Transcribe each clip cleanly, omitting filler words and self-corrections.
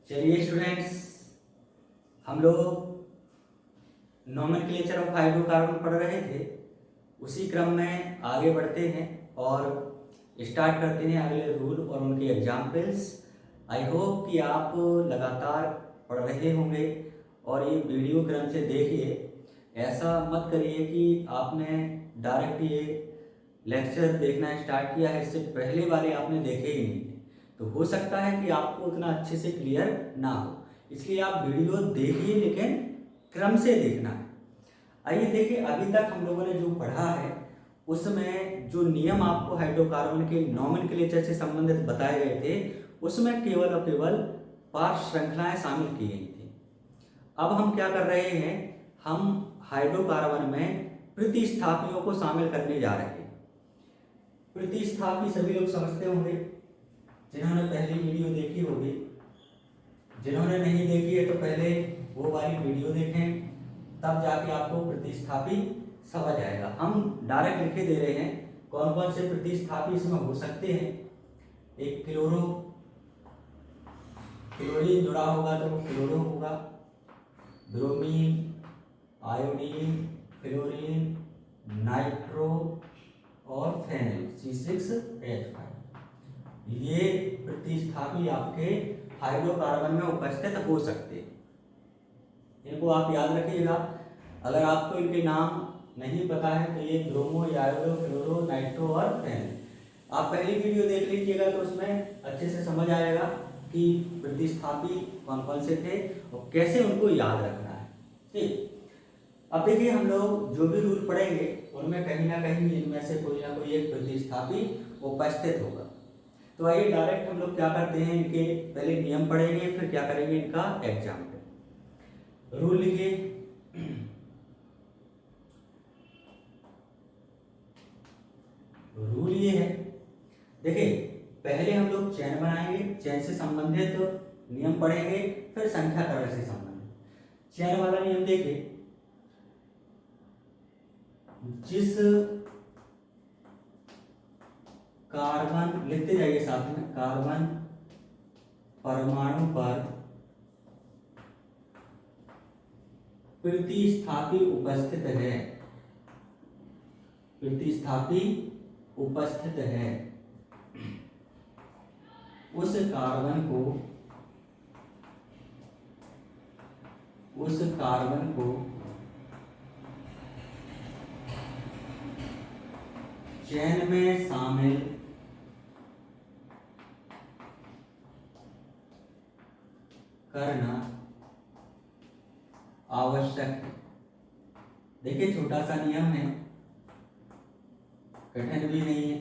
चलिए स्टूडेंट्स, हम लोग नोमेनक्लेचर ऑफ हाइड्रोकार्बन पढ़ रहे थे। उसी क्रम में आगे बढ़ते हैं और स्टार्ट करते हैं अगले रूल और उनके एग्जाम्पल्स। आई होप कि आप लगातार पढ़ रहे होंगे और ये वीडियो क्रम से देखिए। ऐसा मत करिए कि आपने डायरेक्ट ये लेक्चर देखना स्टार्ट किया है, इससे पहले वाले आपने देखे ही नहीं, तो हो सकता है कि आपको उतना अच्छे से क्लियर ना हो। इसलिए आप वीडियो देखिए, लेकिन क्रम से देखना है। आइए देखिए, अभी तक हम लोगों ने जो पढ़ा है उसमें जो नियम आपको हाइड्रोकार्बन के नोमेनक्लेचर से संबंधित बताए गए थे, उसमें केवल और केवल 5 श्रृंखलाएं शामिल की गई थी। अब हम क्या कर रहे हैं, हम हाइड्रोकार्बन में प्रतिस्थापियों को शामिल करने जा रहे हैं। प्रतिस्थापी सभी लोग समझते होंगे, जिन्होंने पहली वीडियो देखी होगी। जिन्होंने नहीं देखी है तो पहले वो वाली वीडियो देखें, तब जाके आपको प्रतिस्थापी समझ आएगा। हम डायरेक्ट लिखे दे रहे हैं कौन कौन से प्रतिस्थापी इसमें हो सकते हैं। एक क्लोरीन जुड़ा होगा तो क्लोरो होगा, ब्रोमीन, आयोडीन, फ्लोरीन, नाइट्रो और फेनिल C6H5। ये प्रतिस्थापी आपके हाइड्रोकार्बन में उपस्थित हो सकते हैं। इनको आप याद रखिएगा। अगर आपको इनके नाम नहीं पता है तो ये ब्रोमो, आयोडो, फ्लोरो, नाइट्रो और फेनिल। आप पहली वीडियो देख लीजिएगा तो उसमें अच्छे से समझ आएगा कि प्रतिस्थापी कौन कौन से थे और कैसे उनको याद रखना है। ठीक, अब देखिए, हम लोग जो भी रूल पढ़ेंगे उनमें कहीं ना कहीं इनमें से कोई ना कोई एक प्रतिस्थापी उपस्थित होगा। तो आइए डायरेक्ट हम लोग क्या करते हैं, इनके पहले नियम पढ़ेंगे, फिर क्या करेंगे इनका एग्जाम्पल। रूल लिखिए। रूल ये है, देखिए पहले हम लोग चेन बनाएंगे, चेन से संबंधित नियम पढ़ेंगे, फिर संख्याकरण से संबंधित। चेन वाला नियम देखिए, जिस कार्बन, लिखते जाइए साथ में, कार्बन परमाणु पर प्रतिस्थापी उपस्थित है, प्रतिस्थापी उपस्थित है, उस कार्बन को चेन में शामिल करना आवश्यक है। देखिए छोटा सा नियम है, कठिन भी नहीं है।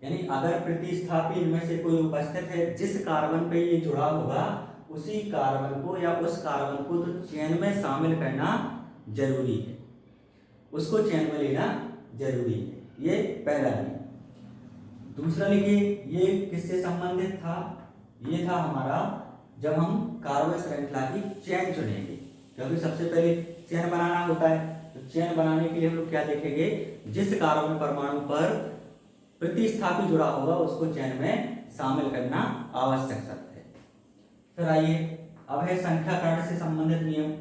यानी अगर प्रतिस्थापी इनमें से कोई उपस्थित है, जिस कार्बन पे ये जुड़ा होगा उसी कार्बन को या उस कार्बन को तो चेन में शामिल करना जरूरी है, उसको चेन में लेना जरूरी है। ये पहला नियम। दूसरा लिखिए, ये किससे संबंधित था, ये था हमारा जब हम कार्बन श्रृंखला की चेन चुनेंगे, क्योंकि सबसे पहले चेन बनाना होता है। तो चेन बनाने के लिए हम लोग क्या देखेंगे, जिस कार्बन परमाणु पर प्रतिस्थापी जुड़ा होगा उसको चेन में शामिल करना आवश्यक शर्त है। फिर आइए, अब है संख्याकरण से संबंधित नियम।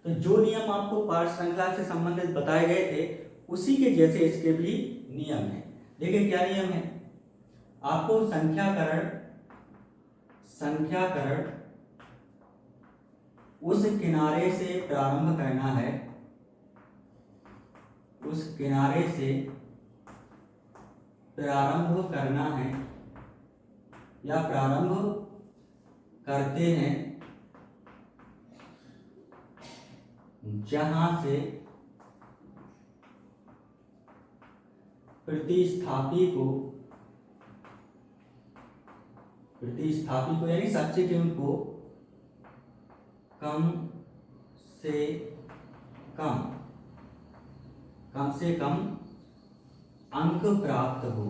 तो जो नियम आपको पार्श्व श्रृंखला से संबंधित बताए गए थे उसी के जैसे इसके भी नियम है। देखिए क्या नियम है, आपको संख्याकरण उस किनारे से प्रारंभ करना है, उस किनारे से प्रारंभ करना है या प्रारंभ करते हैं जहां से प्रतिस्थापी को यानी सब्स्टिट्यूट को कम से कम अंक प्राप्त हो।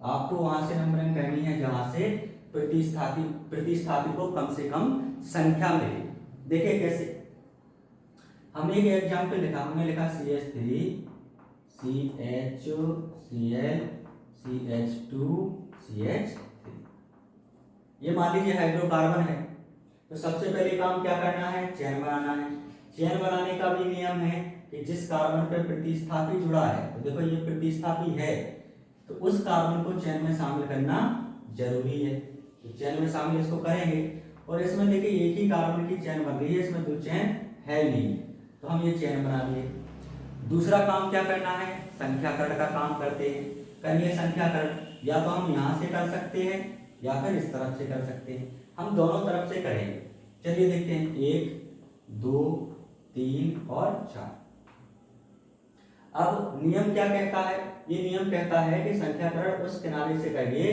आपको वहां से नंबरिंग करनी है जहां से प्रतिस्थापी को कम से कम संख्या मिले। देखिए कैसे, हमने एक एग्जाम्पल लिखा, हमने लिखा CH3 CHCl CH2CH3। ये मान लीजिए हाइड्रोकार्बन है, तो सबसे पहले काम क्या करना है, चेन बनाना है। चेन बनाने का भी नियम है कि जिस कार्बन पे प्रतिस्थापी जुड़ा है, तो देखो ये प्रतिस्थापी है, तो उस कार्बन को चेन में शामिल करना जरूरी है। तो चेन में शामिल इसको करेंगे, और इसमें देखिए एक ही कार्बन की चेन बन रही है, इसमें दो चेन है नहीं, तो हम ये चेन बना लिए। दूसरा काम क्या करना है, संख्याकरण का काम करते हैं। करिए संख्याकरण, या तो हम यहाँ से कर सकते हैं या फिर इस तरफ से कर सकते हैं, हम दोनों तरफ से करेंगे। चलिए देखते हैं, 1 2 3 और 4। अब नियम क्या कहता है, ये नियम कहता है कि संख्याकरण उस किनारे से करिए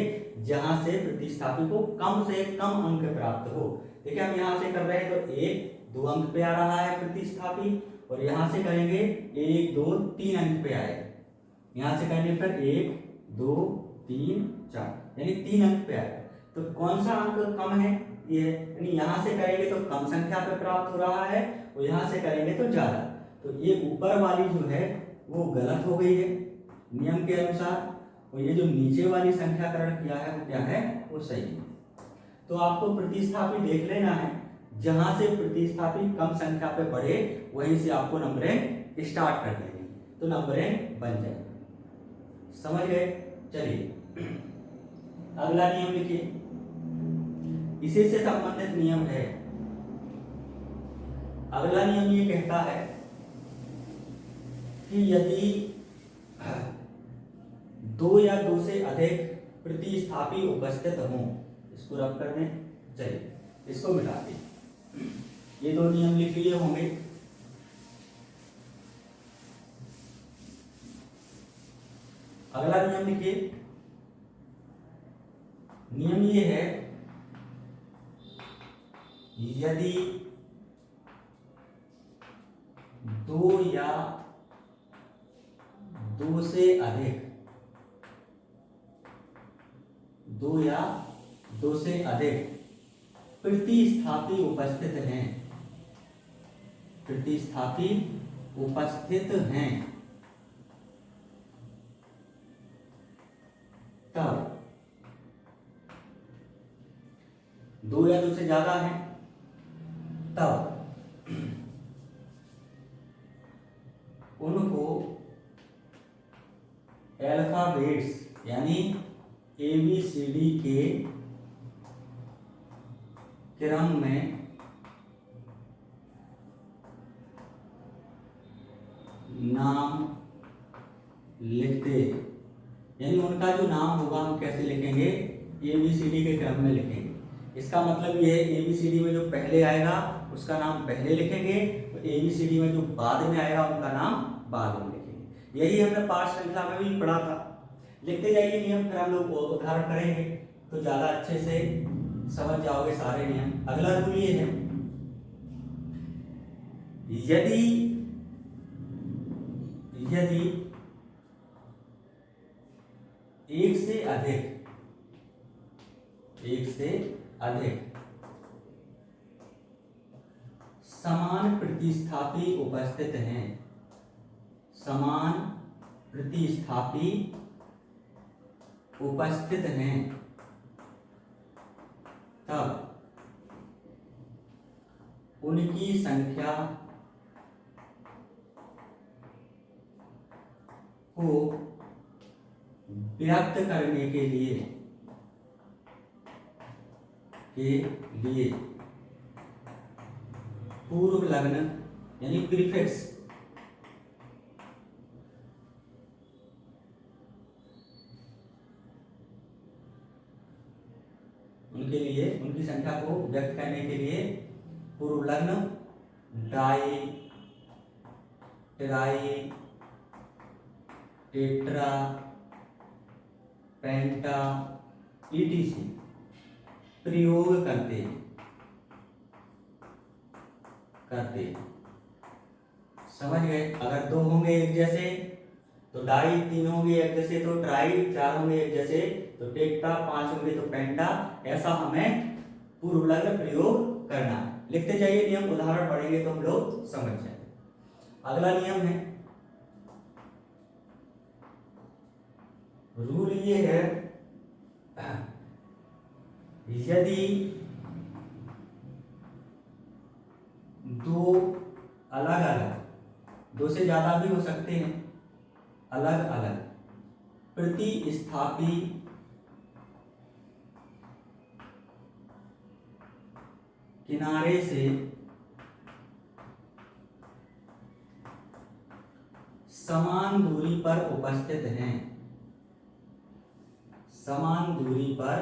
जहां से प्रतिस्थापी को कम से कम अंक प्राप्त हो। देखिए हम यहाँ से कर रहे हैं तो 1 2 अंक पे आ रहा है प्रतिस्थापी, और यहाँ से करेंगे 1 2 3 अंक पे आएगा। यहाँ से करने पर 1 2 3 4 यानी 3 अंक पे आएगा। तो कौन सा अंक कम है, ये यानी यहाँ से करेंगे तो कम संख्या पे प्राप्त हो रहा है, और यहाँ से करेंगे तो ज्यादा। तो ये ऊपर वाली जो है वो गलत हो गई है नियम के अनुसार, और ये जो नीचे वाली संख्याकरण किया है वो क्या है, वो सही है। तो आपको प्रतिस्थापी देख लेना है, जहां से प्रतिस्थापी कम संख्या पे पड़े वहीं से आपको नंबरिंग स्टार्ट कर देंगे, तो नंबरिंग बन जाएगा। समझ गए? चलिए अगला नियम लिखिए, इसी से संबंधित नियम है। अगला नियम ये कहता है कि यदि 2 या 2 से अधिक प्रतिस्थापी उपस्थित हों, इसको रब कर दें, चलिए इसको मिटा दें। ये दो नियम लिख लिए होंगे। अगला नियम लिखिए, नियम ये है, यदि 2 या 2 से अधिक 2 या 2 से अधिक प्रतिस्थापी उपस्थित हैं, प्रतिस्थापी उपस्थित हैं, तब 2 या 2 से ज्यादा है, तब उनको अल्फाबेट्स यानी ABCD के क्रम में नाम लिखते, यानी उनका जो नाम होगा हम कैसे लिखेंगे, ABCD के क्रम में लिखेंगे। इसका मतलब ये है ABCD में जो पहले आएगा उसका नाम पहले लिखेंगे, तो ABCD में जो बाद में आएगा उनका नाम बाद में लिखेंगे। यही हमने पाठ श्रृंखला में भी पढ़ा था। लिखते जाइए नियम, फिर हम लोग उदाहरण करेंगे तो ज्यादा अच्छे से समझ जाओगे सारे नियम। अगला रूल ये है, यदि यदि एक से अधिक समान प्रतिस्थापी उपस्थित हैं, समान प्रतिस्थापी उपस्थित हैं, तब उनकी संख्या को व्यक्त करने के लिए पूर्व लग्न यानी प्रीफिक्स उनके लिए, उनकी संख्या को व्यक्त करने के लिए पूर्व लग्न डाई, ट्राई, टेट्रा, पेंटा ETC प्रयोग करते। समझ गए? अगर 2 होंगे एक जैसे तो डाई, 3 होंगे एक जैसे तो ट्राई, 4 होंगे एक जैसे तो टेट्रा, 5 होंगे तो पेंटा। ऐसा हमें पूर्व लग्न प्रयोग करना है। लिखते जाइए नियम, उदाहरण पढ़ेंगे तो हम लोग समझ जाएंगे। अगला नियम है, रूल ये है, यदि दो अलग अलग, दो से ज्यादा भी हो सकते हैं, अलग अलग प्रतिस्थापी किनारे से समान दूरी पर उपस्थित हैं, समान दूरी पर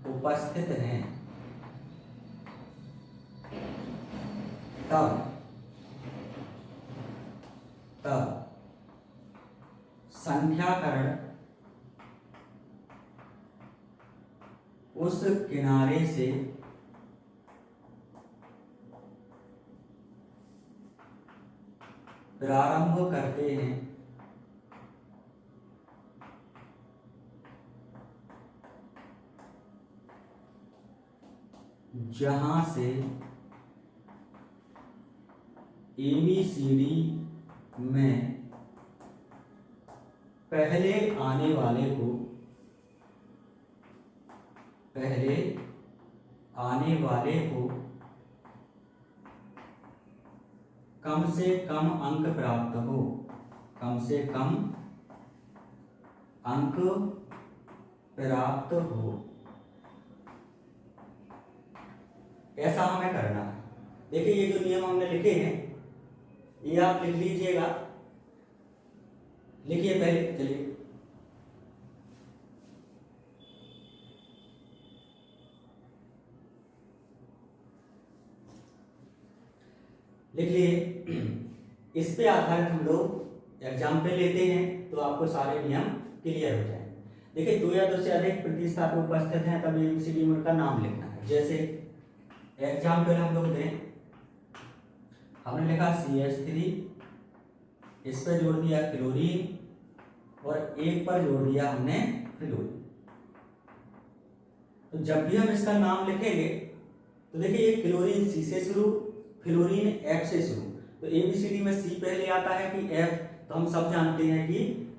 उपस्थित हैं, तब संख्याकरण उस किनारे से प्रारंभ करते हैं जहां से ABCD में पहले आने वाले को कम से कम अंक प्राप्त हो, कम से कम अंक प्राप्त हो, ऐसा हमें करना है। देखिए ये जो नियम हमने लिखे हैं ये आप लिख लीजिएगा, लिखिए पहले, चलिए लिख लिए। इस पे आधारित हम लोग एग्जाम्पल लेते हैं तो आपको सारे नियम क्लियर हो जाएंगे। देखिए दो या दो से अधिक प्रतिस्थापी उपस्थित हैं तब ABCD में उनका नाम लिखना है। जैसे एग्जाम्पल हम लोग दें, हमने लिखा CH3, इस पर जोड़ दिया क्लोरीन और एक पर जोड़ दिया हमने फ्लोरीन। तो जब भी हम इसका नाम लिखेंगे तो देखिए ये क्लोरीन C से शुरू, फ्लोरीन F से शुरू, तो ABCD में C पहले आता है कि F, तो हम सब जानते हैं कि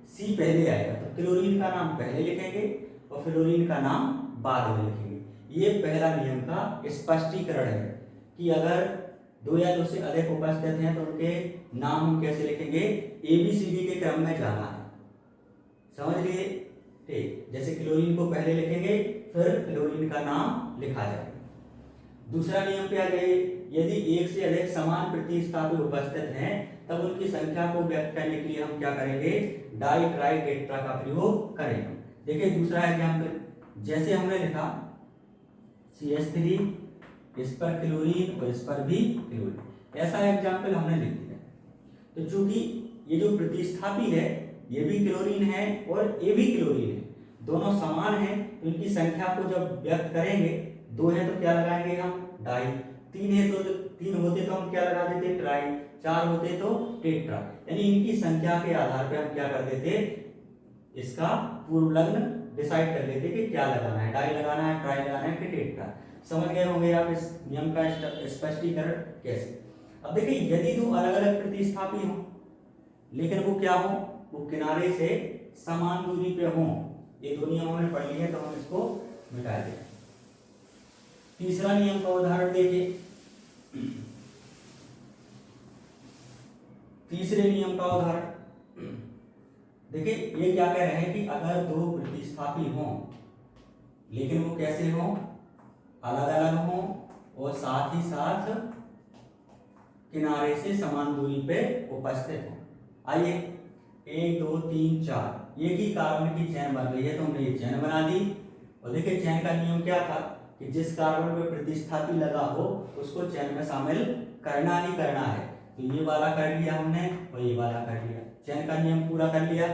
C पहले आएगा, तो क्लोरीन का नाम पहले लिखेंगे और फ्लोरीन का नाम बाद में लिखेंगे। ये पहला नियम का स्पष्टीकरण है कि अगर दो या दो से अधिक उपस्थित हैं तो उनके नाम हम कैसे लिखेंगे, ABCD के क्रम में जाना है, समझ लिए। ठीक, जैसे क्लोरीन को पहले लिखेंगे फिर फ्लोरीन का नाम लिखा जाएगा। दूसरा नियम पे आ जाइए, यदि एक से अधिक समान प्रतिस्थापी उपस्थित हैं तब उनकी संख्या को व्यक्त करने के लिए हम क्या करेंगे, डाई ट्राई टेट्रा का प्रयोग करेंगे। देखिए दूसरा एग्जाम्पल, जैसे हमने लिखा CH3, इस पर क्लोरीन और इस पर भी क्लोरीन, ऐसा एग्जाम्पल हमने लिख दिया। तो चूंकि ये जो प्रतिस्थापी है ये भी क्लोरीन है और ये भी क्लोरीन है, दोनों समान हैं, तो इनकी संख्या को जब व्यक्त करेंगे, दो है तो क्या लगाएंगे हम, डाई, तीन है तो तीन होते तो हम क्या लगा देते, ट्राई, चार होते तो टेट्रा, यानी इनकी संख्या के आधार पर हम क्या कर देते, इसका पूर्व लग्न डिसाइड कर लेते कि क्या लगाना है, डाई लगाना है, ट्राई लगाना है कि टेट्रा। समझ गए होंगे आप इस नियम का स्पष्टीकरण कैसे। अब देखिए यदि दो अलग अलग प्रतिस्थापी हों लेकिन वो क्या हो, वो किनारे से समान दूरी पे हों, ये दो नियम हमने पढ़ लिए तो हम इसको मिटा दें। तीसरा नियम का उदाहरण देखिए, तीसरे नियम का उदाहरण देखिए, ये क्या कह रहे हैं कि अगर दो प्रतिस्थापी हों लेकिन वो कैसे हों, अलग अलग हों और साथ ही साथ किनारे से समान दूरी पे उपस्थित हों। आइए 1 2 3 4 एक ही कार्बन की चेन बन रही है तो हमने ये चेन बना दी। और देखिए चेन का नियम क्या था कि जिस कार्बन पे प्रतिस्थापी लगा हो उसको चेन में शामिल करना ही करना है, तो ये वाला कर लिया हमने और ये वाला कर लिया, चेन का नियम पूरा कर लिया।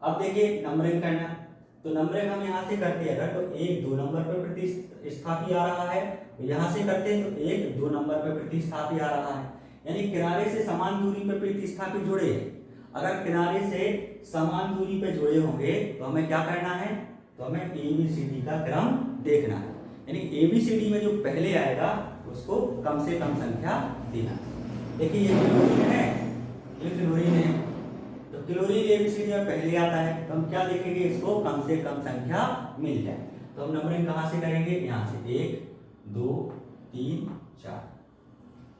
अब देखिए नंबरिंग करना, तो नंबरिंग हम यहाँ से करते हैं अगर तो 1 2 नंबर पे प्रतिस्थापी आ रहा है, तो यहाँ से करते हैं तो 1 2 नंबर पे प्रतिस्थापी आ रहा है, यानी किनारे से समान दूरी पे प्रतिस्थापी जुड़े हैं। अगर किनारे से समान दूरी पे जुड़े होंगे तो हमें क्या करना है, तो हमें ABCD का क्रम देखना है, यानी ABCD में जो पहले आएगा उसको कम से कम संख्या देना। देखिए ये फ्लोरीन है, ये फ्लोरीन है, तो तो क्लोरीन एबीसीडी में पहले आता है, तो हम क्या लिखेंगे, इसको कम से कम संख्या मिल जाए। तो हम नंबरिंग कहाँ से करेंगे, यहाँ से 1 2 3 4।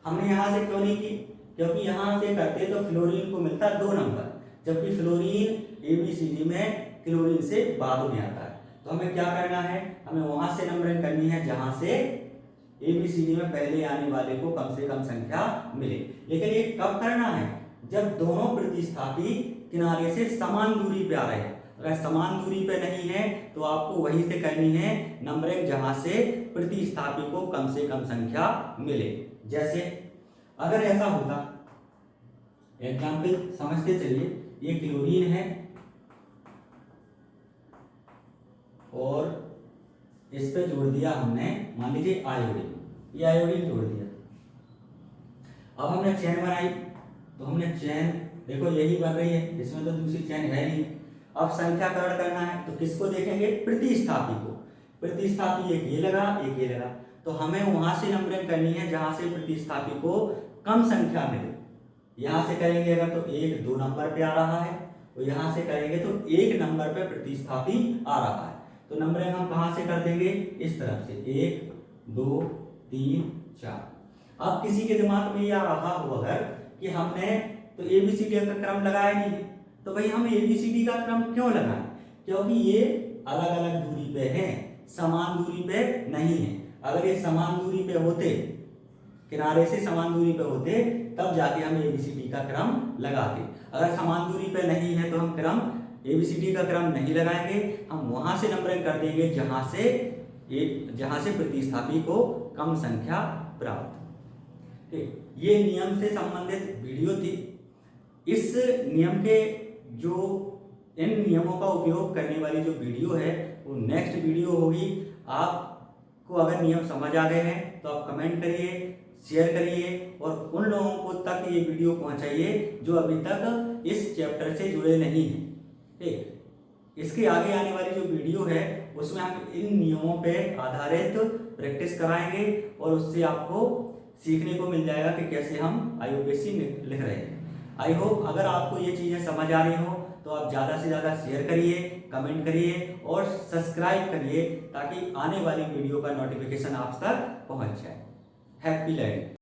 हमने यहाँ से क्यों नहीं की, क्योंकि यहाँ से करते तो फ्लोरीन को मिलता 2 नंबर, जबकि फ्लोरीन एबीसीडी में क्लोरीन से बाद में आता है। तो हमें क्या करना है, हमें वहां से नंबरिंग करनी है जहां से एबीसीडी में पहले आने वाले को कम से कम संख्या मिले। लेकिन ये कब करना है, जब दोनों प्रतिस्थापी किनारे से समान दूरी पे आ रहे हैं। अगर समान दूरी पे नहीं है तो आपको वहीं से करनी है नंबरिंग जहां से प्रतिस्थापी को कम से कम संख्या मिले। जैसे अगर ऐसा होता, एग्जाम्पल समझते चलिए, ये क्लोरीन है और इस पे जोड़ दिया हमने मान लीजिए आयोडीन, ये आयोडीन जोड़ दिया। अब हमने चेन बनाई, तो हमने चेन देखो यही बन रही है, इसमें तो दूसरी चेन है नहीं। अब संख्याकरण करना है तो किसको देखेंगे, प्रतिस्थापी को। प्रतिस्थापी एक ये लगा, एक ये लगा, तो हमें वहां से नंबरिंग करनी है जहां से प्रतिस्थापी को कम संख्या मिले। यहां से करेंगे अगर तो 1 2 नंबर पे आ रहा है, तो यहां से करेंगे तो 1 नंबर पे प्रतिस्थापी आ रहा है। तो नंबरिंग हम कहां से कर देंगे, इस तरफ से 1 2 3 4। अब किसी के दिमाग में ये आ रहा हो अगर कि हमने तो एबीसीडी का क्रम लगाया नहीं है, तो भाई हम एबीसीडी का क्रम क्यों लगाएं, क्योंकि ये अलग अलग दूरी पे हैं, समान दूरी पे नहीं है। अगर ये समान दूरी पे होते, किनारे से समान दूरी पे होते, तब जाके हम एबीसीडी का क्रम लगाते। अगर समान दूरी पे नहीं है तो हम क्रम एबीसीडी का क्रम नहीं लगाएंगे, हम वहां से नंबरिंग कर देंगे जहां से प्रतिस्थापी को कम संख्या प्राप्त। ये नियम से संबंधित वीडियो थी। इस नियम के जो इन नियमों का उपयोग करने वाली जो वीडियो है वो नेक्स्ट वीडियो होगी। आपको अगर नियम समझ आ गए हैं तो आप कमेंट करिए, शेयर करिए और उन लोगों को तक ये वीडियो पहुंचाइए जो अभी तक इस चैप्टर से जुड़े नहीं हैं। ठीक, इसके आगे आने वाली जो वीडियो है उसमें हम इन नियमों पे आधारित प्रैक्टिस कराएंगे और उससे आपको सीखने को मिल जाएगा कि कैसे हम आईयूपीएससी लिख रहे हैं। आई होप अगर आपको ये चीज़ें समझ आ रही हो तो आप ज़्यादा से ज़्यादा शेयर करिए, कमेंट करिए और सब्सक्राइब करिए ताकि आने वाली वीडियो का नोटिफिकेशन आप तक पहुंच जाए। Happy learning.